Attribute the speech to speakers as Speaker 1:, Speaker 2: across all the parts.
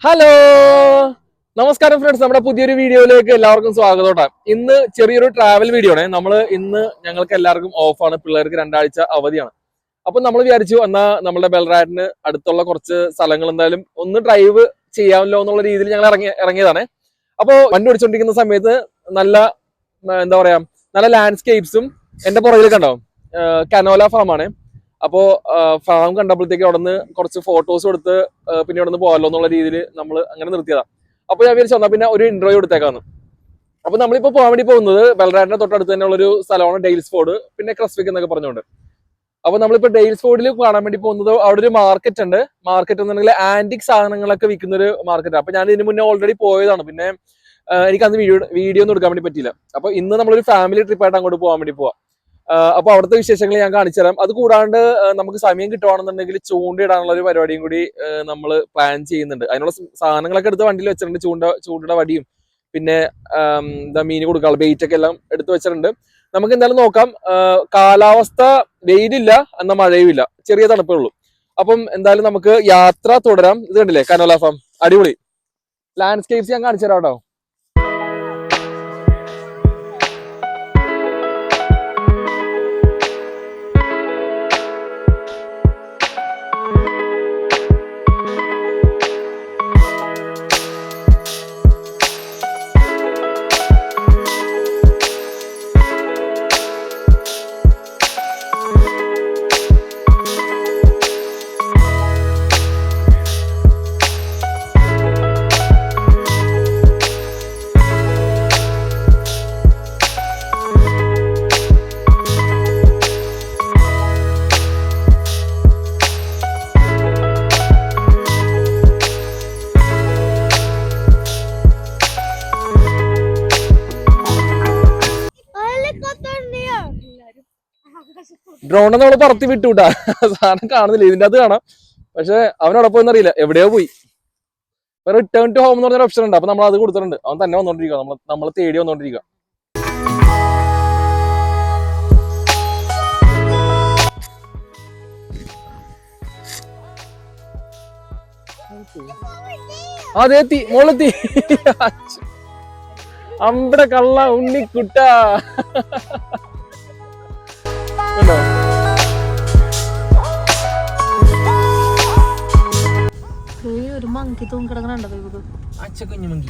Speaker 1: Hello, നമസ്കാരം friends. നമ്മുടെ പുതിയൊരു വീഡിയോയിലേക്ക് എല്ലാവർക്കും സ്വാഗതം. ഇന്ന് ചെറിയൊരു ട്രാവൽ വീഡിയോ ആണ്. ഇന്ന് ഞങ്ങൾക്ക് എല്ലാവർക്കും ഓഫാണ്, പിള്ളേർക്ക് 2 ആഴ്ച അവധിയാണ്. അപ്പൊ നമ്മൾ വിചാരിച്ചു എന്നാ നമ്മുടെ ബെൽറാഡിന് അടുത്തുള്ള കുറച്ച് സ്ഥലങ്ങൾ എന്തായാലും ഒന്ന് ഡ്രൈവ് ചെയ്യാമല്ലോ എന്നുള്ള രീതിയിൽ ഞങ്ങൾ ഇറങ്ങിയതാണ്. അപ്പോൾ വണ്ടി ഓടിച്ചുകൊണ്ടിരിക്കുന്ന സമയത്ത് നല്ല എന്താ പറയാ നല്ല ലാൻഡ്സ്കേപ്സും എന്റെ പുറകിൽ കണ്ടോ, കനോല ഫാം ആണ്. അപ്പോ ഫാം കണ്ടപ്പോഴത്തേക്ക് അവിടെ നിന്ന് കുറച്ച് ഫോട്ടോസ് എടുത്ത് പിന്നെ അവിടെ നിന്ന് പോകാമല്ലോ എന്നുള്ള രീതിയിൽ നമ്മൾ അങ്ങനെ നിർത്തിയതാ. അപ്പൊ ഞാൻ വിചാരിച്ചു വന്നാൽ പിന്നെ ഒരു ഇന്റർവ്യൂ എടുത്തേക്കാന്ന്. അപ്പൊ നമ്മളിപ്പോ പോകാൻ വേണ്ടി പോകുന്നത് ബെൽറാഡിന്റെ തൊട്ടടുത്ത് തന്നെയുള്ള ഒരു സ്ഥലമാണ് ഡെയിൽസ്ഫോർഡ്, പിന്നെ ക്രസ്വിക് എന്നൊക്കെ പറഞ്ഞുകൊണ്ട്. അപ്പൊ നമ്മളിപ്പോ ഡെയിൽസ്ഫോർഡിൽ കാണാൻ വേണ്ടി പോകുന്നത് അവിടെ ഒരു മാർക്കറ്റ് ഉണ്ട്. മാർക്കറ്റ് എന്നുണ്ടെങ്കിൽ ആന്റിക് സാധനങ്ങളൊക്കെ വിൽക്കുന്ന ഒരു മാർക്കറ്റ്. അപ്പൊ ഞാൻ ഇതിന് മുന്നേ ഓൾറെഡി പോയതാണ്. പിന്നെ എനിക്ക് അന്ന് വീഡിയോ ഒന്നും എടുക്കാൻ വേണ്ടി പറ്റിയില്ല. അപ്പൊ ഇന്ന് നമ്മളൊരു ഫാമിലി ട്രിപ്പായിട്ട് അങ്ങോട്ട് പോകാൻ വേണ്ടി പോവാം. അപ്പൊ അവിടുത്തെ വിശേഷങ്ങൾ ഞാൻ കാണിച്ചു തരാം. അത് കൂടാണ്ട് നമുക്ക് സമയം കിട്ടുവാണെന്നുണ്ടെങ്കിൽ ചൂണ്ടയിടാനുള്ള ഒരു പരിപാടിയും കൂടി നമ്മൾ പ്ലാൻ ചെയ്യുന്നുണ്ട്. അതിനുള്ള സാധനങ്ങളൊക്കെ എടുത്ത് വണ്ടിയിൽ വെച്ചിട്ടുണ്ട്. ചൂണ്ടയുടെ വടിയും പിന്നെ എന്താ മീൻ കൊടുക്കാനുള്ള ബെയ്റ്റ് ഒക്കെ എല്ലാം എടുത്ത് വെച്ചിട്ടുണ്ട്. നമുക്ക് എന്തായാലും നോക്കാം. കാലാവസ്ഥ വെയിലില്ല എന്നാൽ മഴയും ഇല്ല, ചെറിയ തണുപ്പേ ഉള്ളൂ. അപ്പം എന്തായാലും നമുക്ക് യാത്ര തുടരാം. ഇത് കണ്ടില്ലേ കനോല ഫാം, അടിപൊളി ലാൻഡ്സ്കേപ്സ് ഞാൻ കാണിച്ചു തരാം കേട്ടോ. ഡ്രോണ് നമ്മൾ പറത്തി വിട്ടുവിട്ടാ, സാധനം കാണുന്നില്ല. ഇതിന്റെ അത് കാണാം, പക്ഷെ അവനവിടെ പോയെന്ന് അറിയില്ല, എവിടെയോ പോയി. റിട്ടേൺ ടു ഹോം എന്ന് പറഞ്ഞൊരു ഓപ്ഷൻ ഉണ്ട്. അപ്പൊ നമ്മൾ അത് കൊടുത്തിട്ടുണ്ട്. അവൻ തന്നെ വന്നോണ്ടിരിക്കുക, നമ്മളെ തേടി വന്നോണ്ടിരിക്കുക. അതെത്തി, മോളെത്തി. അമ്പടെ കള്ള ഉണ്ണിക്കുട്ട.
Speaker 2: ഒരു മങ്കി തൂങ്ങിക്കിടക്കണുണ്ടോ?
Speaker 1: കുഞ്ഞു മങ്കി.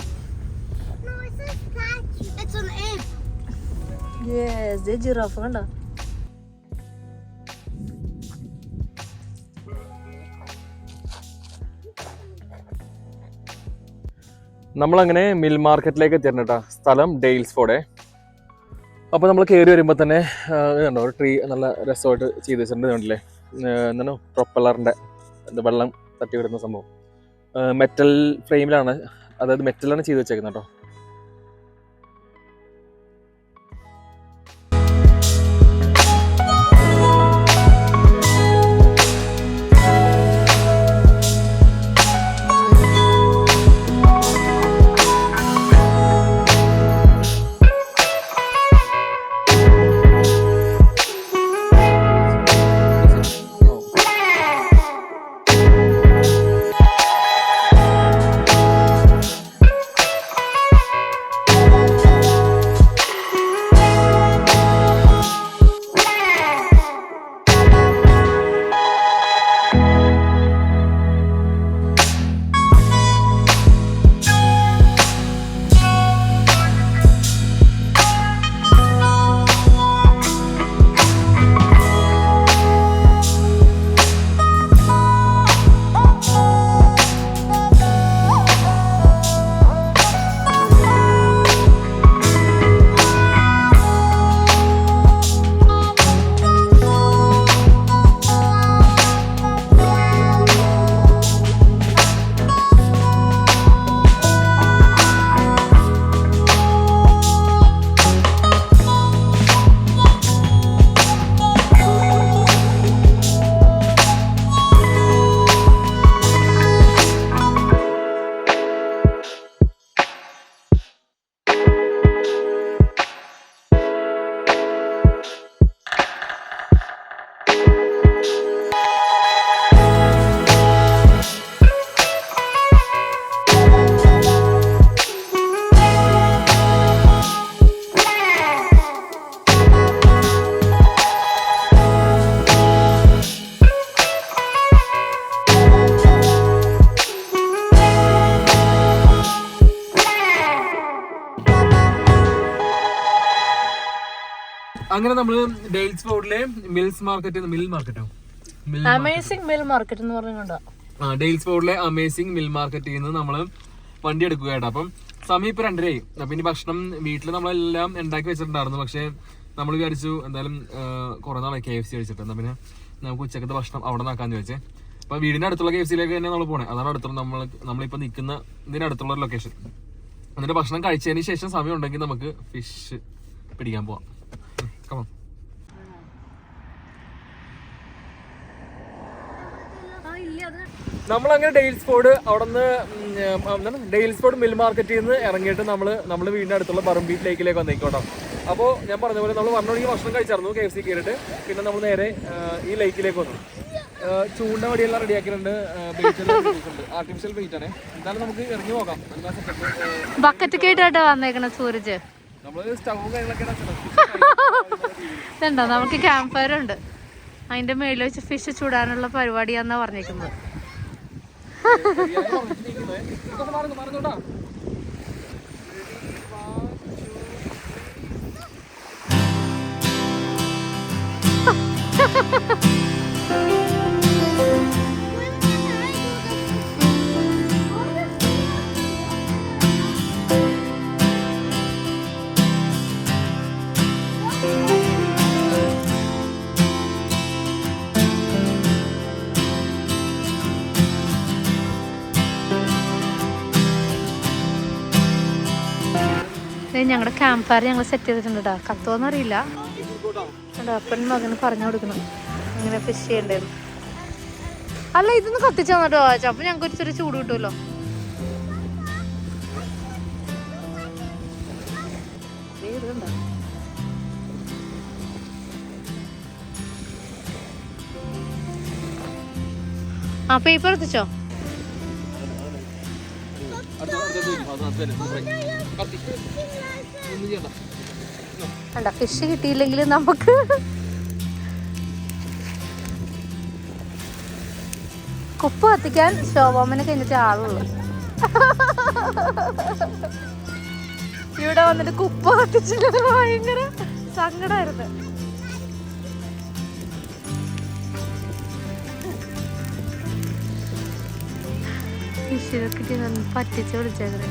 Speaker 2: ജിറാഫ് കണ്ടോ?
Speaker 1: നമ്മളങ്ങനെ മിൽ മാർക്കറ്റിലേക്ക് എത്തിയിട്ടുണ്ട് കേട്ടോ. സ്ഥലം ഡെയിൽസ്ഫോർഡേ. അപ്പോൾ നമ്മൾ കയറി വരുമ്പോൾ തന്നെ ഇതുണ്ടോ, ഒരു ട്രീ നല്ല രസമായിട്ട് ചെയ്ത് വെച്ചിട്ടുണ്ട്. കണ്ടില്ലേ, എന്താണ് പ്രൊപ്പലറിൻ്റെ വെള്ളം തട്ടി വിടുന്ന സംഭവം. മെറ്റൽ ഫ്രെയിമിലാണ്, അതായത് മെറ്റലാണ് ചെയ്ത് വെച്ചേക്കുന്നത് കേട്ടോ. അങ്ങനെ നമ്മള് ഡെയിൽസ് ഫോർഡിലെ മിൽസ് മാർക്കറ്റ് മിൽ മാർക്കറ്റോ
Speaker 2: അമേസിംഗ് മിൽ മാർക്കറ്റ് എന്ന് പറഞ്ഞുകൊണ്ടോ
Speaker 1: ഡെയിൽസ് ഫോർഡിലെ അമേസിംഗ് മിൽ മാർക്കറ്റിൽ നിന്ന് നമ്മള് വണ്ടി എടുക്കുക കേട്ടോ. അപ്പം സമയം ഇപ്പൊ 2:30 അപ്പൊ ഇനി ഭക്ഷണം വീട്ടിൽ നമ്മളെല്ലാം ഉണ്ടാക്കി വെച്ചിട്ടുണ്ടായിരുന്നു. പക്ഷെ നമ്മൾ വിചാരിച്ചു എന്തായാലും കുറെ നാളെ KFC കഴിച്ചിട്ട് എന്നാ പിന്നെ നമുക്ക് ഉച്ചക്കത്തെ ഭക്ഷണം അവിടെ നിന്നാക്കാന്ന് ചോദിച്ചേ. അപ്പൊ വീടിന്റെ അടുത്തുള്ള KFCയിലേക്ക് തന്നെ നമ്മൾ പോണേ. അതാണ് അടുത്തുള്ള നമ്മളിപ്പോ നിൽക്കുന്ന ഇതിന്റെ അടുത്തുള്ള ലൊക്കേഷൻ. എന്നിട്ട് ഭക്ഷണം കഴിച്ചതിന് ശേഷം സമയം ഉണ്ടെങ്കിൽ നമുക്ക് ഫിഷ് പിടിക്കാൻ പോവാം. കമോൺ. നമ്മളങ്ങനെ ഡെയിൽസ് ഫോർഡ് അവിടെ നിന്ന് ഡെയിൽസ് ഫോർഡ് മിൽ മാർക്കറ്റിൽ നിന്ന് ഇറങ്ങിയിട്ട് നമ്മൾ വീടിൻ്റെ അടുത്തുള്ള ബറംബീറ്റ് ലേക്കിലേക്ക് വന്നേക്കോട്ടോ. അപ്പോൾ ഞാൻ പറഞ്ഞ പോലെ നമ്മൾ വന്നോണെങ്കിൽ ഭക്ഷണം കഴിച്ചായിരുന്നു KFC കയറിയിട്ട്. പിന്നെ നമ്മൾ നേരെ ഈ ലേക്കിലേക്ക് വന്നു. ചൂണ്ട വടിയെല്ലാം റെഡിയാക്കിയിട്ടുണ്ട്. ആർട്ടിഫിഷ്യൽ ബെയ്റ്റ് ആണ്. എന്തായാലും നമുക്ക് ഇറങ്ങി പോകാം.
Speaker 2: ബക്കറ്റ് കേട്ടോ വന്നേക്കണ സൂരജ്.
Speaker 1: നമ്മള് സ്റ്റവും കാര്യങ്ങളൊക്കെ
Speaker 2: ഇതുണ്ടോ നമുക്ക് ക്യാമ്പ് ഫയർ ഉണ്ട്. അതിന്റെ മേളിൽ വെച്ച് ഫിഷ് ചൂടാനുള്ള പരിപാടിയാന്നാ പറഞ്ഞേക്കുന്നത്. ഞങ്ങളുടെ ക്യാമ്പ് ഫയർ ഞങ്ങൾ സെറ്റ് ചെയ്തിട്ടുണ്ട് കേട്ടോ. കത്തുവോന്ന് അറിയില്ല. അപ്പനും മകന് പറഞ്ഞു കൊടുക്കണം ഇങ്ങനെ ഫിഷ് ചെയ്യണ്ടേന്ന്. അല്ല ഇതൊന്ന് കത്തിച്ചാ കേട്ടോ. അപ്പൊ ഞങ്ങൾക്ക് ഒരു ചെറിയ ചൂട് കിട്ടുമല്ലോ. ആ പേപ്പർ എത്തിച്ചോ. അല്ല ഫിഷ് കിട്ടിയില്ലെങ്കിൽ നമുക്ക് കുപ്പ് കത്തിക്കാൻ ശോഭാമനെ കഴിഞ്ഞിട്ട് ആളുള്ളൂ. ഇവിടെ വന്നിട്ട് കുപ്പ് കത്തിച്ചില്ല. ഭയങ്കര സങ്കടമായിരുന്നു. ഫിഷിനെ കിട്ടി പറ്റിച്ച് വിളിച്ചേക്കണേ.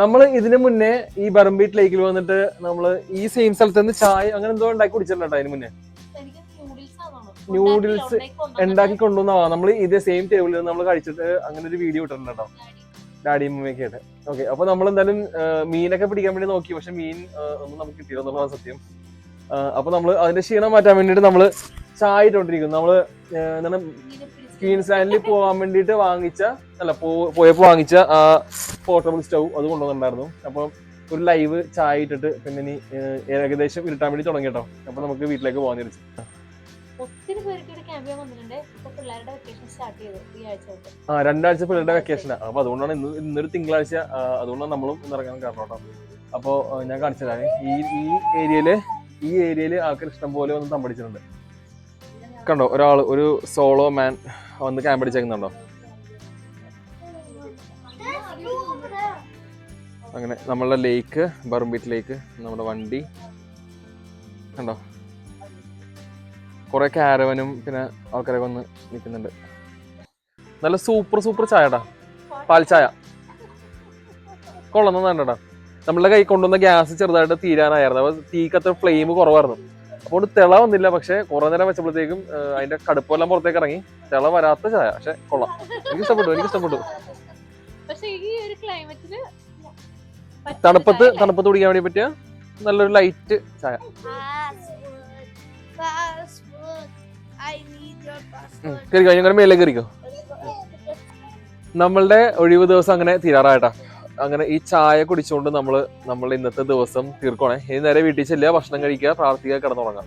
Speaker 1: നമ്മള് ഇതിന് മുന്നേ ഈ ബറംബീറ്റ് ലേക്കിൽ വന്നിട്ട് നമ്മള് ഈ സെയിം സ്ഥലത്ത് നിന്ന് ചായ അങ്ങനെ എന്തോ ഉണ്ടാക്കി കുടിച്ചിട്ടുണ്ടോ അതിന് മുന്നേ? നൂഡിൽസ് ഉണ്ടാക്കി കൊണ്ടുവന്നവാ. നമ്മൾ ഇതേ സെയിം ടേബിളിൽ നമ്മൾ കഴിച്ചിട്ട് അങ്ങനെ ഒരു വീഡിയോ ഇട്ടിട്ടുണ്ട് കേട്ടോ, ഡാഡിയും മമ്മിയൊക്കെ ആയിട്ട്. ഓക്കെ, അപ്പൊ നമ്മൾ എന്തായാലും മീനൊക്കെ പിടിക്കാൻ വേണ്ടി നോക്കി. പക്ഷെ മീൻ ഒന്നും നമുക്ക് കിട്ടിയില്ല എന്നുള്ളതാണ് സത്യം. അപ്പൊ നമ്മള് അതിന്റെ ക്ഷീണം മാറ്റാൻ വേണ്ടിട്ട് നമ്മള് ചായ ഇട്ടോണ്ടിരിക്കും. നമ്മള് എന്താണ് ക്വീൻസ്ലാൻഡിൽ പോകാൻ വേണ്ടിട്ട് പോയപ്പോ വാങ്ങിച്ച ആ പോർട്ടബിൾ സ്റ്റൗ അത് കൊണ്ടുവന്നിട്ടുണ്ടായിരുന്നു. അപ്പൊ ഒരു ലൈവ് ചായ ഇട്ടിട്ട് പിന്നെ ഇനി ഏകദേശം ഇരുട്ടാൻ വേണ്ടി തുടങ്ങി കേട്ടോ. അപ്പൊ നമുക്ക് വീട്ടിലേക്ക് പോകാൻ തിരിച്ചു.
Speaker 2: ഒത്തിരി പേർക്ക് വന്നിട്ടുണ്ട്. ഇപ്പൊ പിള്ളേരുടെ വെക്കേഷൻ സ്റ്റാർട്ട് ചെയ്തു ഈ ആഴ്ച തൊട്ട്.
Speaker 1: 2 ആഴ്ച പിള്ളേരുടെ വെക്കേഷനാ. അപ്പൊ അതുകൊണ്ടാണ് ഇന്നൊരു തിങ്കളാഴ്ച, അതുകൊണ്ടാണ് നമ്മളും ഇന്നിറങ്ങാൻ കാരണം കേട്ടോ. അപ്പൊ ഞാൻ കാണിച്ചതാണ് ഈ ഏരിയയില് ആൾക്കാർ ഇഷ്ടം പോലെ വന്ന് തമ്പടിച്ചിട്ടുണ്ട്. കണ്ടോ, ഒരു സോളോ മാൻ വന്ന് ക്യാമ്പ് അടിച്ചേക്കുന്നുണ്ടോ? അങ്ങനെ നമ്മളുടെ ലേക്ക്, ബറംബീറ്റ് ലേക്ക്, നമ്മുടെ വണ്ടി കണ്ടോ, കുറെ കാരവനും പിന്നെ ആൾക്കാരൊക്കെ വന്ന് നിൽക്കുന്നുണ്ട്. നല്ല സൂപ്പർ ചായടാ, പാൽ ചായ കൊള്ളുന്നതാണ്ടാ. നമ്മളുടെ കൈ കൊണ്ടുവന്ന ഗ്യാസ് ചെറുതായിട്ട് തീരാനായിരുന്നു. അപ്പൊ തീക്കത്ര ഫ്ലെയിം കുറവായിരുന്നു. അപ്പോൾ തിള വന്നില്ല. പക്ഷെ കുറെ നേരം വെച്ചപ്പോഴത്തേക്കും അതിന്റെ കടുപ്പെല്ലാം പുറത്തേക്ക് ഇറങ്ങി. തിള വരാത്ത ചായ, പക്ഷെ കൊള്ളാം. എനിക്ക് ഇഷ്ടപ്പെട്ടു. തണുപ്പത്ത് കുടിക്കാൻ വേണ്ടി പറ്റിയ നല്ലൊരു ലൈറ്റ് ചായ. കയറിക്കോ, മേലേക്ക് കയറിക്കോ. നമ്മളുടെ ഒഴിവ് ദിവസം അങ്ങനെ തീരാറായിട്ടാ. അങ്ങനെ ഈ ചായ കുടിച്ചുകൊണ്ട് നമ്മൾ ഇന്നത്തെ ദിവസം തീർക്കണേ. ഇനി നേരെ വീട്ടിൽ ചെല്ലുക, ഭക്ഷണം കഴിക്കുക, പ്രാർത്ഥിക്കുക, കിടന്നുറങ്ങാം.